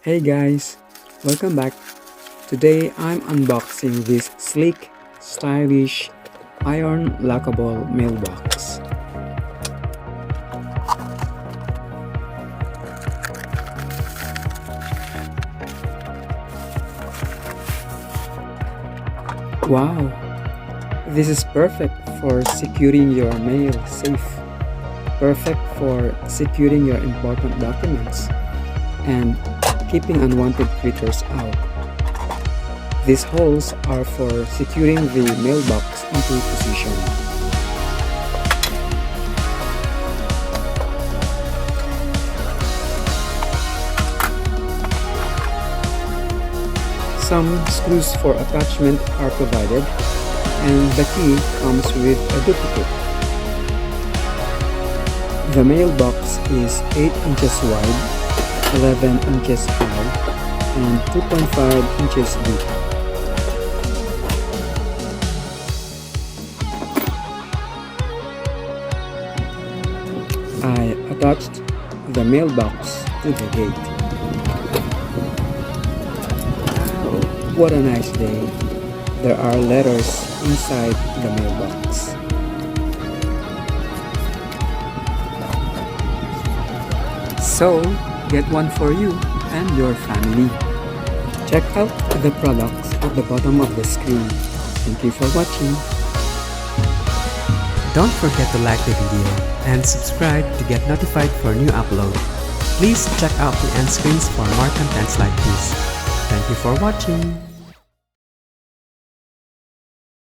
Hey guys, welcome back. Today I'm unboxing this sleek, stylish, iron lockable mailbox. Wow, this is perfect for securing your mail safe. Perfect for securing your important documents and keeping unwanted critters out. These holes are for securing the mailbox into position. Some screws for attachment are provided, and the key comes with a duplicate. The mailbox is 8 inches wide, 11 inches high, and 2.5 inches deep. I attached the mailbox to the gate. What a nice day. There are letters inside the mailbox. So, get one for you and your family. Check out the products at the bottom of the screen. Thank you for watching. Don't forget to like the video and subscribe to get notified for new upload. Please check out the end screens for more contents like this. Thank you for watching.